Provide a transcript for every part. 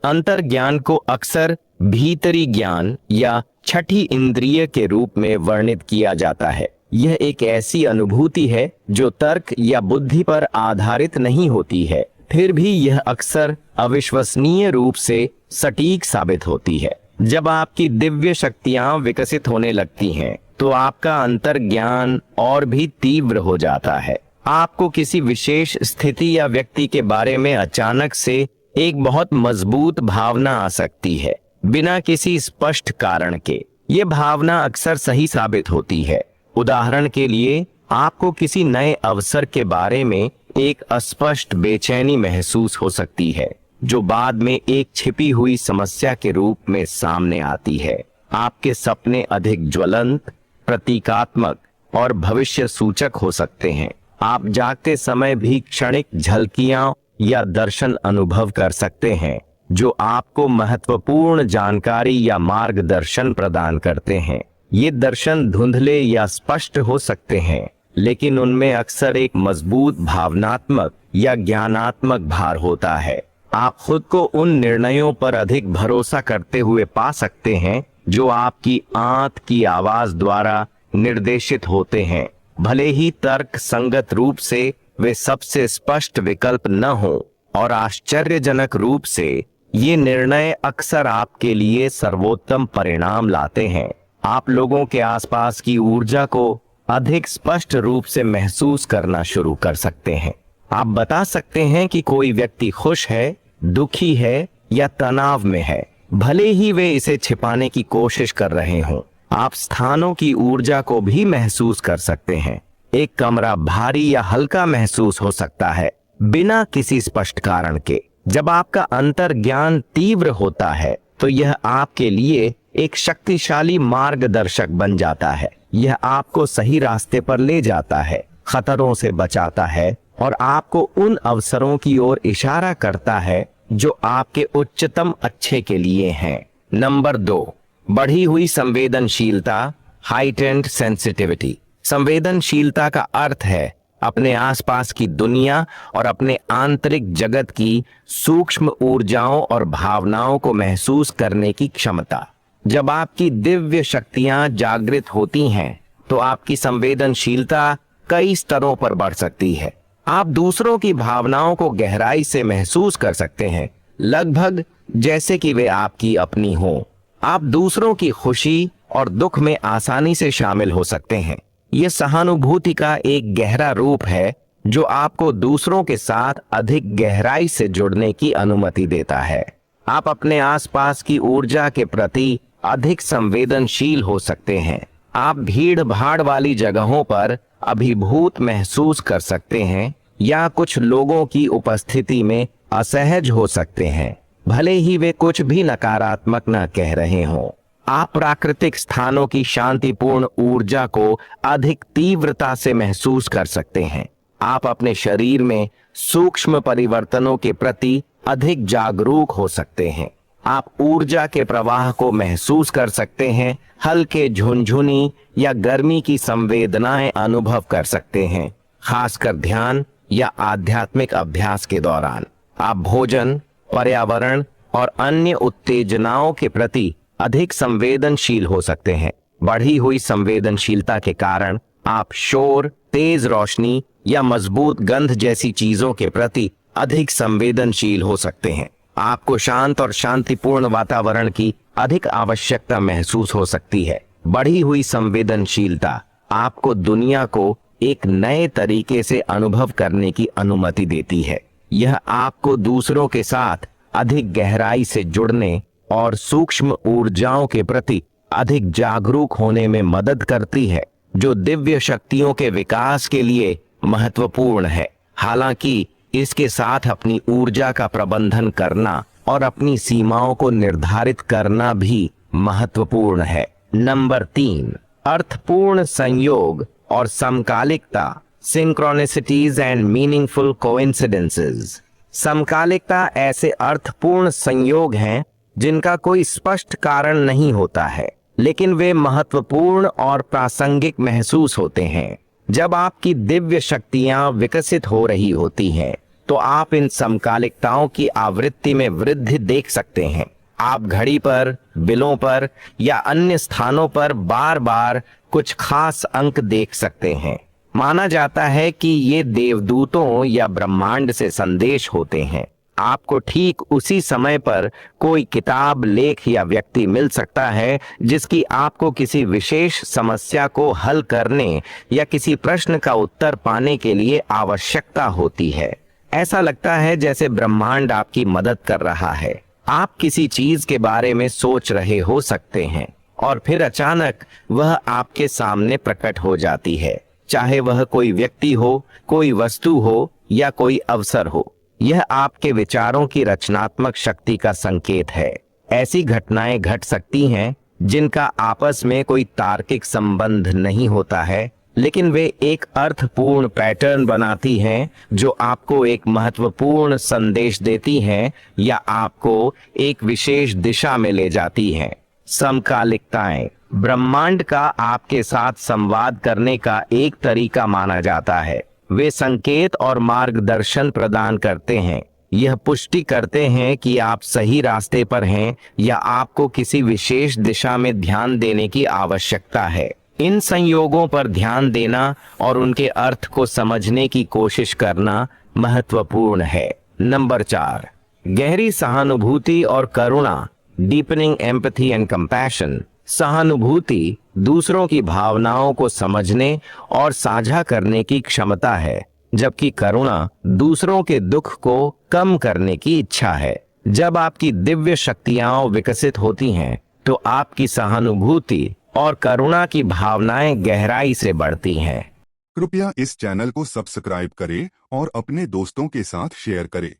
अंतर्ज्ञान को अक्सर भीतरी ज्ञान या छठी इंद्रिय के रूप में वर्णित किया जाता है। यह एक ऐसी अनुभूति है जो तर्क या बुद्धि पर आधारित नहीं होती है, फिर भी यह अक्सर अविश्वसनीय रूप से सटीक साबित होती है। जब आपकी दिव्य शक्तियां विकसित होने लगती हैं, तो आपका अंतर्ज्ञान और भी तीव्र हो जाता है। आपको किसी विशेष स्थिति या व्यक्ति के बारे में अचानक से एक बहुत मजबूत भावना आ सकती है, बिना किसी स्पष्ट कारण के। ये भावना अक्सर सही साबित होती है। उदाहरण के लिए, आपको किसी नए अवसर के बारे में एक अस्पष्ट बेचैनी महसूस हो सकती है, जो बाद में एक छिपी हुई समस्या के रूप में सामने आती है। आपके सपने अधिक ज्वलंत, प्रतीकात्मक और भविष्य सूचक हो सकते हैं। आप जागते समय भी क्षणिक झलकियां या दर्शन अनुभव कर सकते हैं, जो आपको महत्वपूर्ण जानकारी या मार्गदर्शन प्रदान करते हैं। ये दर्शन धुंधले या स्पष्ट हो सकते हैं, लेकिन उनमें अक्सर एक मजबूत भावनात्मक या ज्ञानात्मक भार होता है। आप खुद को उन निर्णयों पर अधिक भरोसा करते हुए पा सकते हैं जो आपकी आंत की आवाज द्वारा निर्देशित होते हैं, भले ही तर्क संगत रूप से वे सबसे स्पष्ट विकल्प न हो। और आश्चर्यजनक रूप से ये निर्णय अक्सर आपके लिए सर्वोत्तम परिणाम लाते हैं। आप लोगों के आसपास की ऊर्जा को अधिक स्पष्ट रूप से महसूस करना शुरू कर सकते हैं। आप बता सकते हैं कि कोई व्यक्ति खुश है, दुखी है या तनाव में है, भले ही वे इसे छिपाने की कोशिश कर रहे हों। आप स्थानों की ऊर्जा को भी महसूस कर सकते हैं। एक कमरा भारी या हल्का महसूस हो सकता है, बिना किसी स्पष्ट कारण के। जब आपका अंतर्ज्ञान तीव्र होता है, तो यह आपके लिए एक शक्तिशाली मार्गदर्शक बन जाता है। यह आपको सही रास्ते पर ले जाता है, खतरों से बचाता है और आपको उन अवसरों की ओर इशारा करता है जो आपके उच्चतम अच्छे के लिए हैं। नंबर 2, बढ़ी हुई संवेदनशीलता, हाइटेंड सेंसिटिविटी। संवेदनशीलता का अर्थ है अपने आसपास की दुनिया और अपने आंतरिक जगत की सूक्ष्म ऊर्जाओं और भावनाओं को महसूस करने की क्षमता। जब आपकी दिव्य शक्तियां जागृत होती हैं, तो आपकी संवेदनशीलता कई स्तरों पर बढ़ सकती है। आप दूसरों की भावनाओं को गहराई से महसूस कर सकते हैं, लगभग जैसे कि वे आपकी अपनी हों। आप दूसरों की खुशी और दुख में आसानी से शामिल हो सकते हैं। यह सहानुभूति का एक गहरा रूप है जो आपको दूसरों के साथ अधिक गहराई से जुड़ने की अनुमति देता है। आप अपने आसपास की ऊर्जा के प्रति अधिक संवेदनशील हो सकते हैं। आप भीड़ भाड़ वाली जगहों पर अभिभूत महसूस कर सकते हैं या कुछ लोगों की उपस्थिति में असहज हो सकते हैं, भले ही वे कुछ भी नकारात्मक न कह रहे हों। आप प्राकृतिक स्थानों की शांतिपूर्ण ऊर्जा को अधिक तीव्रता से महसूस कर सकते हैं। आप अपने शरीर में सूक्ष्म परिवर्तनों के प्रति अधिक जागरूक हो सकते हैं। आप ऊर्जा के प्रवाह को महसूस कर सकते हैं, हल्के झुनझुनी या गर्मी की संवेदनाएं अनुभव कर सकते हैं, खासकर ध्यान या आध्यात्मिक अभ्यास के दौरान। आप भोजन, पर्यावरण और अन्य उत्तेजनाओं के प्रति अधिक संवेदनशील हो सकते हैं। बढ़ी हुई संवेदनशीलता के कारण आप शोर, तेज रोशनी या मजबूत गंध जैसी चीजों के प्रति अधिक संवेदनशील हो सकते हैं। आपको शांत और शांतिपूर्ण वातावरण की अधिक आवश्यकता महसूस हो सकती है। बढ़ी हुई संवेदनशीलता आपको दुनिया को एक नए तरीके से अनुभव करने की अनुमति देती है। यह आपको दूसरों के साथ अधिक गहराई से जुड़ने और सूक्ष्म ऊर्जाओं के प्रति अधिक जागरूक होने में मदद करती है, जो दिव्य शक्तियों के विकास के लिए महत्वपूर्ण है। हालांकि इसके साथ अपनी ऊर्जा का प्रबंधन करना और अपनी सीमाओं को निर्धारित करना भी महत्वपूर्ण है। नंबर 3, अर्थपूर्ण संयोग और समकालिकता, सिंक्रोनिसिटीज एंड मीनिंगफुल कोइंसिडेंसेस। समकालिकता ऐसे अर्थपूर्ण संयोग हैं जिनका कोई स्पष्ट कारण नहीं होता है, लेकिन वे महत्वपूर्ण और प्रासंगिक महसूस होते हैं। जब आपकी दिव्य शक्तियां विकसित हो रही होती हैं, तो आप इन समकालिकताओं की आवृत्ति में वृद्धि देख सकते हैं। आप घड़ी पर, बिलों पर या अन्य स्थानों पर बार बार कुछ खास अंक देख सकते हैं। माना जाता है कि ये देवदूतों या ब्रह्मांड से संदेश होते हैं। आपको ठीक उसी समय पर कोई किताब, लेख या व्यक्ति मिल सकता है जिसकी आपको किसी विशेष समस्या को हल करने या किसी प्रश्न का उत्तर पाने के लिए आवश्यकता होती है। ऐसा लगता है जैसे ब्रह्मांड आपकी मदद कर रहा है। आप किसी चीज के बारे में सोच रहे हो सकते हैं और फिर अचानक वह आपके सामने प्रकट हो जाती है, चाहे वह कोई व्यक्ति हो, कोई वस्तु हो या कोई अवसर हो। यह आपके विचारों की रचनात्मक शक्ति का संकेत है। ऐसी घटनाएं घट सकती हैं जिनका आपस में कोई तार्किक संबंध नहीं होता है, लेकिन वे एक अर्थपूर्ण पैटर्न बनाती हैं जो आपको एक महत्वपूर्ण संदेश देती हैं या आपको एक विशेष दिशा में ले जाती हैं। समकालिकताएं ब्रह्मांड का आपके साथ संवाद करने का एक तरीका माना जाता है। वे संकेत और मार्गदर्शन प्रदान करते हैं। यह पुष्टि करते हैं कि आप सही रास्ते पर हैं या आपको किसी विशेष दिशा में ध्यान देने की आवश्यकता है। इन संयोगों पर ध्यान देना और उनके अर्थ को समझने की कोशिश करना महत्वपूर्ण है। नंबर 4, गहरी सहानुभूति और करुणा, डीपनिंग एम्पैथी एंड कंपैशन। सहानुभूति दूसरों की भावनाओं को समझने और साझा करने की क्षमता है, जबकि करुणा दूसरों के दुख को कम करने की इच्छा है। जब आपकी दिव्य शक्तियां विकसित होती हैं, तो आपकी सहानुभूति और करुणा की भावनाएं गहराई से बढ़ती हैं। कृपया इस चैनल को सब्सक्राइब करें और अपने दोस्तों के साथ शेयर करें।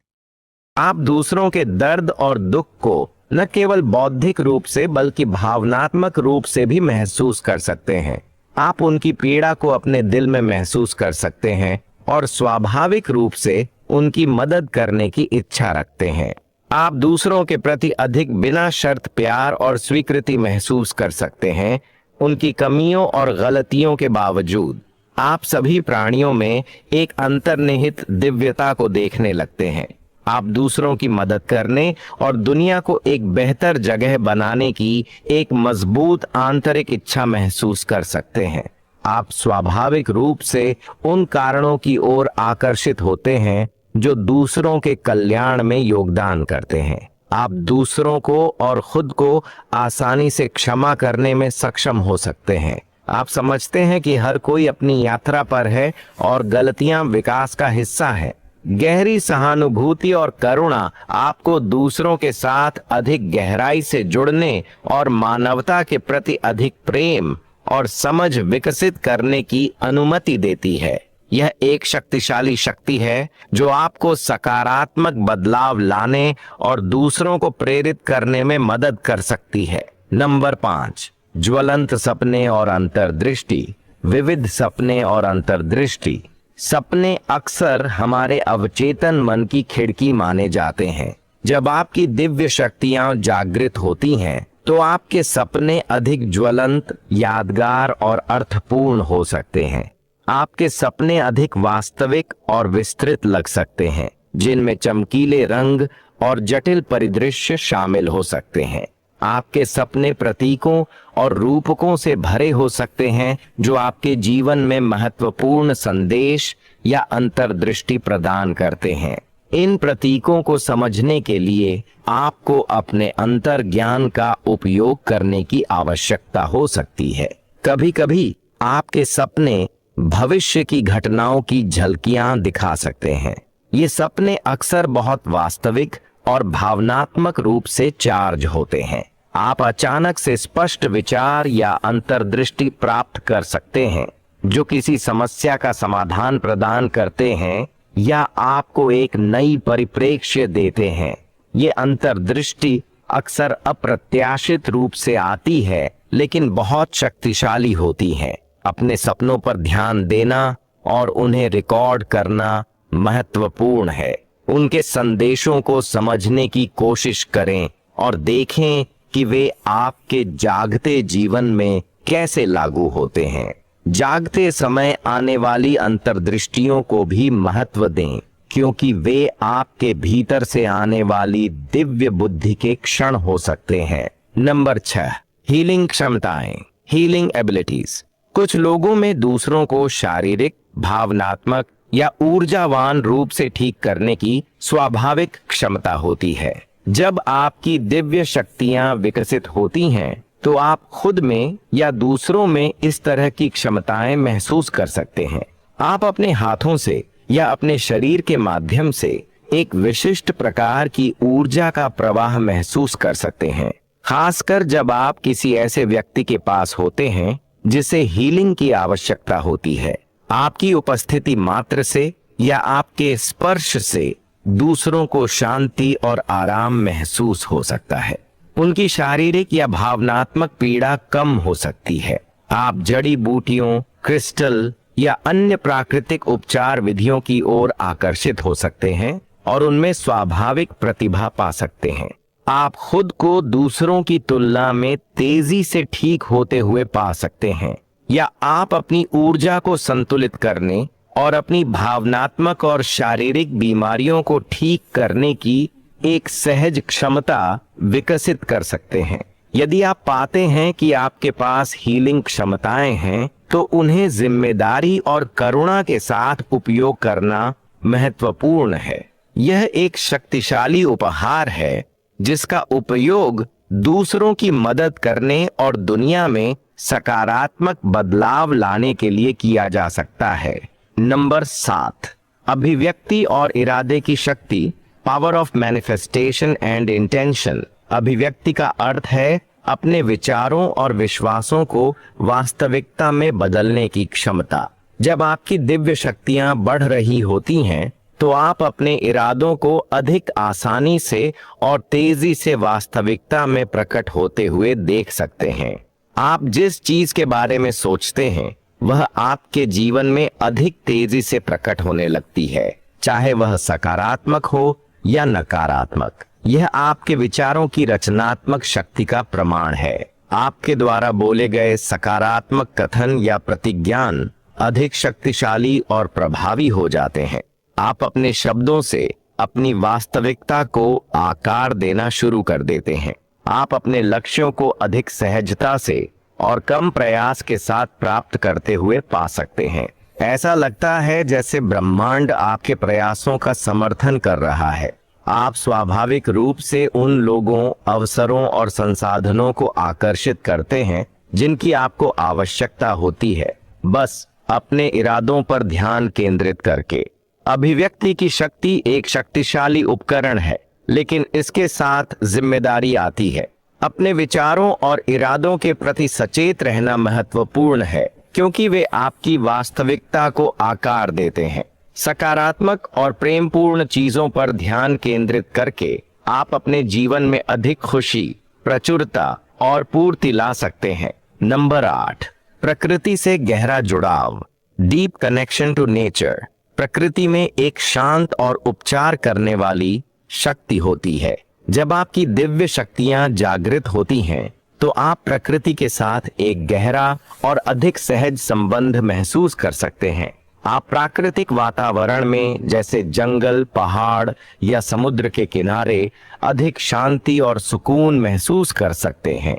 आप दूसरों के दर्द और दुख को न केवल बौद्धिक रूप से बल्कि भावनात्मक रूप से भी महसूस कर सकते हैं। आप उनकी पीड़ा को अपने दिल में महसूस कर सकते हैं और स्वाभाविक रूप से उनकी मदद करने की इच्छा रखते हैं। आप दूसरों के प्रति अधिक बिना शर्त प्यार और स्वीकृति महसूस कर सकते हैं, उनकी कमियों और गलतियों के बावजूद। आप सभी प्राणियों में एक अंतर्निहित दिव्यता को देखने लगते हैं। आप दूसरों की मदद करने और दुनिया को एक बेहतर जगह बनाने की एक मजबूत आंतरिक इच्छा महसूस कर सकते हैं। आप स्वाभाविक रूप से उन कारणों की ओर आकर्षित होते हैं जो दूसरों के कल्याण में योगदान करते हैं। आप दूसरों को और खुद को आसानी से क्षमा करने में सक्षम हो सकते हैं। आप समझते हैं कि हर कोई अपनी यात्रा पर है और गलतियां विकास का हिस्सा है। गहरी सहानुभूति और करुणा आपको दूसरों के साथ अधिक गहराई से जुड़ने और मानवता के प्रति अधिक प्रेम और समझ विकसित करने की अनुमति देती है। यह एक शक्तिशाली शक्ति है जो आपको सकारात्मक बदलाव लाने और दूसरों को प्रेरित करने में मदद कर सकती है। नंबर 5, ज्वलंत सपने और अंतर्दृष्टि। विविध सपने और अंतर्दृष्टि। सपने अक्सर हमारे अवचेतन मन की खिड़की माने जाते हैं। जब आपकी दिव्य शक्तियां जागृत होती हैं, तो आपके सपने अधिक ज्वलंत, यादगार और अर्थपूर्ण हो सकते हैं। आपके सपने अधिक वास्तविक और विस्तृत लग सकते हैं, जिनमें चमकीले रंग और जटिल परिदृश्य शामिल हो सकते हैं। आपके सपने प्रतीकों और रूपकों से भरे हो सकते हैं जो आपके जीवन में महत्वपूर्ण संदेश या अंतर्दृष्टि प्रदान करते हैं। इन प्रतीकों को समझने के लिए आपको अपने अंतर्ज्ञान का उपयोग करने की आवश्यकता हो सकती है। कभी-कभी आपके सपने भविष्य की घटनाओं की झलकियां दिखा सकते हैं। ये सपने अक्सर बहुत वास्तविक और भावनात्मक रूप से चार्ज होते हैं। आप अचानक से स्पष्ट विचार या अंतर्दृष्टि प्राप्त कर सकते हैं जो किसी समस्या का समाधान प्रदान करते हैं या आपको एक नई परिप्रेक्ष्य देते हैं। ये अंतर्दृष्टि अक्सर अप्रत्याशित रूप से आती है, लेकिन बहुत शक्तिशाली होती है। अपने सपनों पर ध्यान देना और उन्हें रिकॉर्ड करना महत्वपूर्ण है। उनके संदेशों को समझने की कोशिश करें और देखें कि वे आपके जागते जीवन में कैसे लागू होते हैं। जागते समय आने वाली अंतर्दृष्टियों को भी महत्व दें, क्योंकि वे आपके भीतर से आने वाली दिव्य बुद्धि के क्षण हो सकते हैं। नंबर 6, हीलिंग क्षमताएं, हीलिंग एबिलिटीज। कुछ लोगों में दूसरों को शारीरिक, भावनात्मक या ऊर्जावान रूप से ठीक करने की स्वाभाविक क्षमता होती है। जब आपकी दिव्य शक्तियां विकसित होती हैं, तो आप खुद में या दूसरों में इस तरह की क्षमताएं महसूस कर सकते हैं। आप अपने हाथों से या अपने शरीर के माध्यम से एक विशिष्ट प्रकार की ऊर्जा का प्रवाह महसूस कर सकते हैं, खासकर जब आप किसी ऐसे व्यक्ति के पास होते हैं जिसे हीलिंग की आवश्यकता होती है। आपकी उपस्थिति मात्र से या आपके स्पर्श से दूसरों को शांति और आराम महसूस हो सकता है। उनकी शारीरिक या भावनात्मक पीड़ा कम हो सकती है। आप जड़ी बूटियों, क्रिस्टल या अन्य प्राकृतिक उपचार विधियों की ओर आकर्षित हो सकते हैं और उनमें स्वाभाविक प्रतिभा पा सकते हैं। आप खुद को दूसरों की तुलना में तेजी से ठीक होते हुए पा सकते हैं, या आप अपनी ऊर्जा को संतुलित करने और अपनी भावनात्मक और शारीरिक बीमारियों को ठीक करने की एक सहज क्षमता विकसित कर सकते हैं। यदि आप पाते हैं कि आपके पास हीलिंग क्षमताएं हैं, तो उन्हें जिम्मेदारी और करुणा के साथ उपयोग करना महत्वपूर्ण है। यह एक शक्तिशाली उपहार है जिसका उपयोग दूसरों की मदद करने और दुनिया में सकारात्मक बदलाव लाने के लिए किया जा सकता है। नंबर 7, अभिव्यक्ति और इरादे की शक्ति, power of manifestation and intention. अभिव्यक्ति का अर्थ है अपने विचारों और विश्वासों को वास्तविकता में बदलने की क्षमता। जब आपकी दिव्य शक्तियां बढ़ रही होती हैं, तो आप अपने इरादों को अधिक आसानी से और तेजी से वास्तविकता में प्रकट होते हुए देख सकते हैं। आप जिस चीज के बारे में सोचते हैं, वह आपके जीवन में अधिक तेजी से प्रकट होने लगती है, चाहे वह सकारात्मक हो या नकारात्मक। यह आपके विचारों की रचनात्मक शक्ति का प्रमाण है। आपके द्वारा बोले गए सकारात्मक कथन या प्रतिज्ञान अधिक शक्तिशाली और प्रभावी हो जाते हैं। आप अपने शब्दों से अपनी वास्तविकता को आकार देना शुरू कर देते हैं। आप अपने लक्ष्यों को अधिक सहजता से और कम प्रयास के साथ प्राप्त करते हुए पा सकते हैं। ऐसा लगता है जैसे ब्रह्मांड आपके प्रयासों का समर्थन कर रहा है। आप स्वाभाविक रूप से उन लोगों, अवसरों और संसाधनों को आकर्षित करते हैं जिनकी आपको आवश्यकता होती है, बस अपने इरादों पर ध्यान केंद्रित करके। अभिव्यक्ति की शक्ति एक शक्तिशाली उपकरण है, लेकिन इसके साथ जिम्मेदारी आती है। अपने विचारों और इरादों के प्रति सचेत रहना महत्वपूर्ण है, क्योंकि वे आपकी वास्तविकता को आकार देते हैं। सकारात्मक और प्रेमपूर्ण चीजों पर ध्यान केंद्रित करके आप अपने जीवन में अधिक खुशी, प्रचुरता और पूर्ति ला सकते हैं। नंबर 8, प्रकृति से गहरा जुड़ाव, डीप कनेक्शन टू नेचर। प्रकृति में एक शांत और उपचार करने वाली शक्ति होती है। जब आपकी दिव्य शक्तियां जागृत होती हैं, तो आप प्रकृति के साथ एक गहरा और अधिक सहज संबंध महसूस कर सकते हैं। आप प्राकृतिक वातावरण में, जैसे जंगल, पहाड़ या समुद्र के किनारे, अधिक शांति और सुकून महसूस कर सकते हैं।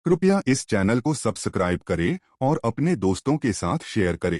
कृपया इस चैनल को सब्सक्राइब करें और अपने दोस्तों के साथ शेयर करें।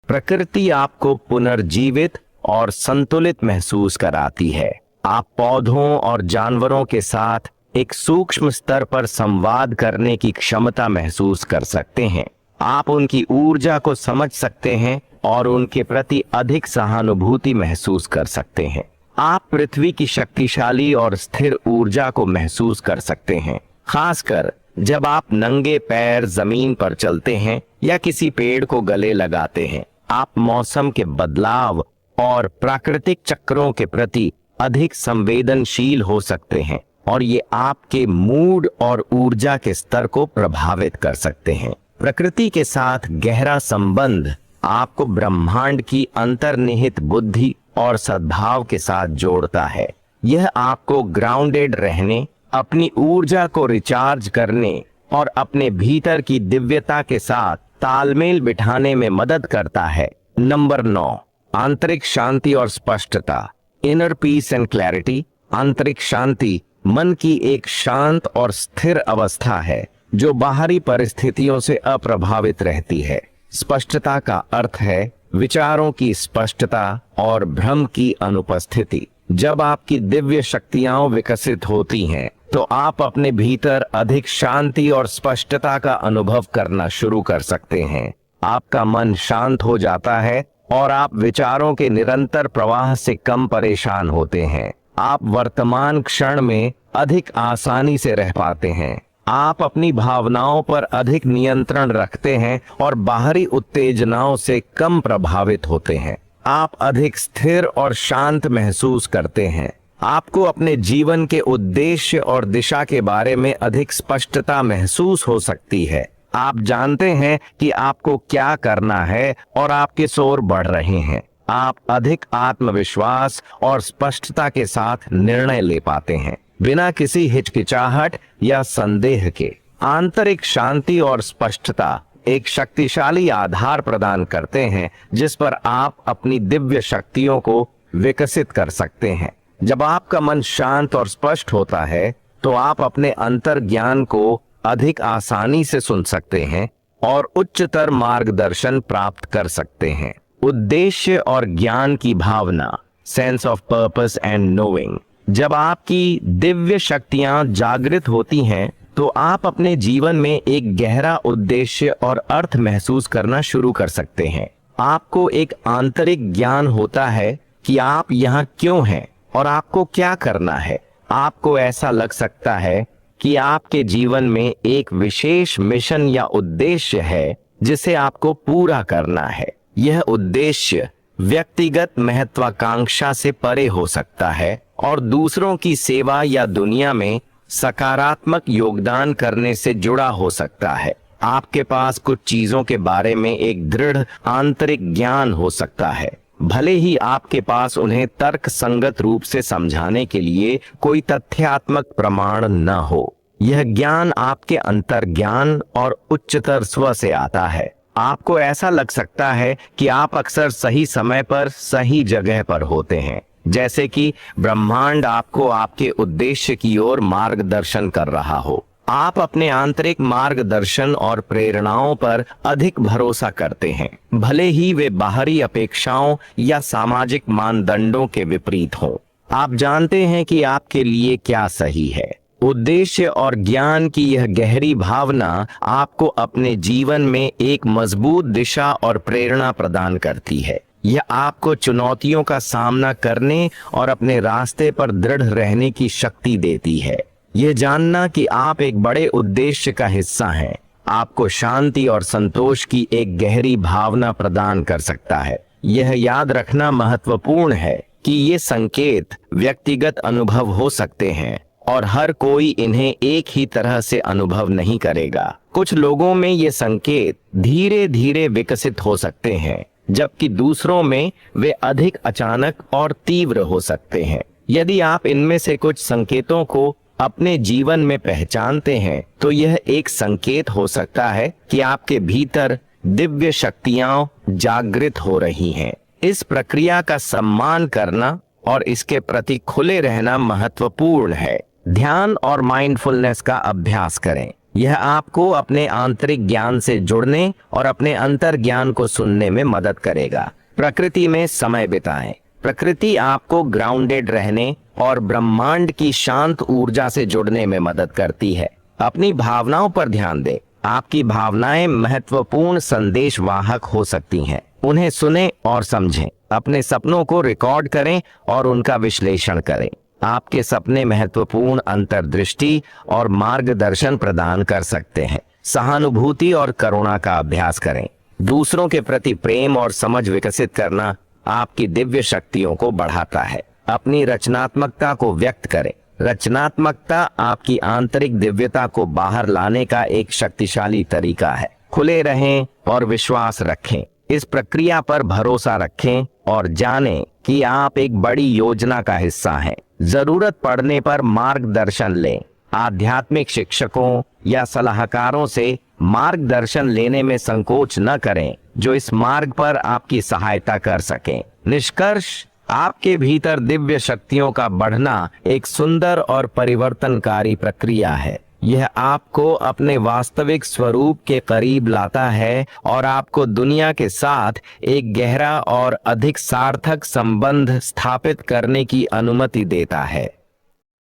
प्रकृति आपको पुनर्जीवित और संतुलित महसूस कराती है। आप पौधों और जानवरों के साथ एक सूक्ष्म स्तर पर संवाद करने की क्षमता महसूस कर सकते हैं। आप उनकी ऊर्जा को समझ सकते हैं और उनके प्रति अधिक सहानुभूति महसूस कर सकते हैं। आप पृथ्वी की शक्तिशाली और स्थिर ऊर्जा को महसूस कर सकते हैं, खासकर जब आप नंगे पैर जमीन पर चलते हैं या किसी पेड़ को गले लगाते हैं। आप मौसम के बदलाव और प्राकृतिक चक्रों के प्रति अधिक संवेदनशील हो सकते हैं, और ये आपके मूड और ऊर्जा के स्तर को प्रभावित कर सकते हैं। प्रकृति के साथ गहरा संबंध आपको ब्रह्मांड की अंतर्निहित बुद्धि और सद्भाव के साथ जोड़ता है। यह आपको ग्राउंडेड रहने, अपनी ऊर्जा को रिचार्ज करने और अपने भीतर की दिव्यता के साथ तालमेल बिठाने में मदद करता है। नंबर 9, आंतरिक शांति और स्पष्टता, इनर पीस एंड क्लैरिटी। आंतरिक शांति मन की एक शांत और स्थिर अवस्था है जो बाहरी परिस्थितियों से अप्रभावित रहती है। स्पष्टता का अर्थ है विचारों की स्पष्टता और भ्रम की अनुपस्थिति। जब आपकी दिव्य शक्तियां विकसित होती हैं तो आप अपने भीतर अधिक शांति और स्पष्टता का अनुभव करना शुरू कर सकते हैं। आपका मन शांत हो जाता है और आप विचारों के निरंतर प्रवाह से कम परेशान होते हैं। आप वर्तमान क्षण में अधिक आसानी से रह पाते हैं। आप अपनी भावनाओं पर अधिक नियंत्रण रखते हैं और बाहरी उत्तेजनाओं से कम प्रभावित होते हैं। आप अधिक स्थिर और शांत महसूस करते हैं। आपको अपने जीवन के उद्देश्य और दिशा के बारे में अधिक स्पष्टता महसूस हो सकती है। आप जानते हैं कि आपको क्या करना है और आपके शोर बढ़ रहे हैं। आप अधिक आत्मविश्वास और स्पष्टता के साथ निर्णय ले पाते हैं बिना किसी हिचकिचाहट या संदेह के। आंतरिक शांति और स्पष्टता एक शक्तिशाली आधार प्रदान करते हैं जिस पर आप अपनी दिव्य शक्तियों को विकसित कर सकते हैं। जब आपका मन शांत और स्पष्ट होता है तो आप अपने अंतर ज्ञान को अधिक आसानी से सुन सकते हैं और उच्चतर मार्गदर्शन प्राप्त कर सकते हैं। उद्देश्य और ज्ञान की भावना, sense of purpose and knowing. जब आपकी दिव्य शक्तियां जागृत होती हैं तो आप अपने जीवन में एक गहरा उद्देश्य और अर्थ महसूस करना शुरू कर सकते हैं। आपको एक आंतरिक ज्ञान होता है कि आप यहाँ क्यों हैं और आपको क्या करना है। आपको ऐसा लग सकता है कि आपके जीवन में एक विशेष मिशन या उद्देश्य है जिसे आपको पूरा करना है। यह उद्देश्य व्यक्तिगत महत्वाकांक्षा से परे हो सकता है और दूसरों की सेवा या दुनिया में सकारात्मक योगदान करने से जुड़ा हो सकता है। आपके पास कुछ चीजों के बारे में एक दृढ़ आंतरिक ज्ञान हो सकता है, भले ही आपके पास उन्हें तर्क संगत रूप से समझाने के लिए कोई तथ्यात्मक प्रमाण न हो। यह ज्ञान आपके अंतर्ज्ञान और उच्चतर स्व से आता है। आपको ऐसा लग सकता है कि आप अक्सर सही समय पर सही जगह पर होते हैं, जैसे कि ब्रह्मांड आपको आपके उद्देश्य की ओर मार्गदर्शन कर रहा हो। आप अपने आंतरिक मार्गदर्शन और प्रेरणाओं पर अधिक भरोसा करते हैं, भले ही वे बाहरी अपेक्षाओं या सामाजिक मानदंडों के विपरीत हों। आप जानते हैं कि आपके लिए क्या सही है। उद्देश्य और ज्ञान की यह गहरी भावना आपको अपने जीवन में एक मजबूत दिशा और प्रेरणा प्रदान करती है। यह आपको चुनौतियों का सामना करने और अपने रास्ते पर दृढ़ रहने की शक्ति देती है। यह जानना कि आप एक बड़े उद्देश्य का हिस्सा हैं, आपको शांति और संतोष की एक गहरी भावना प्रदान कर सकता है। यह याद रखना महत्वपूर्ण है कि ये संकेत व्यक्तिगत अनुभव हो सकते हैं और हर कोई इन्हें एक ही तरह से अनुभव नहीं करेगा। कुछ लोगों में ये संकेत धीरे धीरे विकसित हो सकते हैं, जबकि दूसरों में वे अधिक अचानक और तीव्र हो सकते हैं। यदि आप इनमें से कुछ संकेतों को अपने जीवन में पहचानते हैं तो यह एक संकेत हो सकता है कि आपके भीतर दिव्य शक्तियां जागृत हो रही हैं। इस प्रक्रिया का सम्मान करना और इसके प्रति खुले रहना महत्वपूर्ण है। ध्यान और माइंडफुलनेस का अभ्यास करें। यह आपको अपने आंतरिक ज्ञान से जुड़ने और अपने अंतर ज्ञान को सुनने में मदद करेगा। प्रकृति में समय बिताएं। प्रकृति आपको ग्राउंडेड रहने और ब्रह्मांड की शांत ऊर्जा से जुड़ने में मदद करती है। अपनी भावनाओं पर ध्यान दें। आपकी भावनाएं महत्वपूर्ण संदेश वाहक हो सकती हैं। उन्हें सुनें और समझें। अपने सपनों को रिकॉर्ड करें और उनका विश्लेषण करें। आपके सपने महत्वपूर्ण अंतर्दृष्टि और मार्गदर्शन प्रदान कर सकते हैं। सहानुभूति और करुणा का अभ्यास करें। दूसरों के प्रति प्रेम और समझ विकसित करना आपकी दिव्य शक्तियों को बढ़ाता है। अपनी रचनात्मकता को व्यक्त करें। रचनात्मकता आपकी आंतरिक दिव्यता को बाहर लाने का एक शक्तिशाली तरीका है। खुले रहें और विश्वास रखें। इस प्रक्रिया पर भरोसा रखें और जानें कि आप एक बड़ी योजना का हिस्सा हैं। जरूरत पड़ने पर मार्गदर्शन लें। आध्यात्मिक शिक्षकों या सलाहकारों से मार्गदर्शन लेने में संकोच न करें। जो इस मार्ग पर आपकी सहायता कर सकें। निष्कर्ष, आपके भीतर दिव्य शक्तियों का बढ़ना एक सुंदर और परिवर्तनकारी प्रक्रिया है। यह आपको अपने वास्तविक स्वरूप के करीब लाता है और आपको दुनिया के साथ एक गहरा और अधिक सार्थक संबंध स्थापित करने की अनुमति देता है।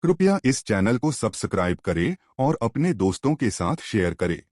कृपया इस चैनल को सब्सक्राइब करें और अपने दोस्तों के साथ शेयर करें।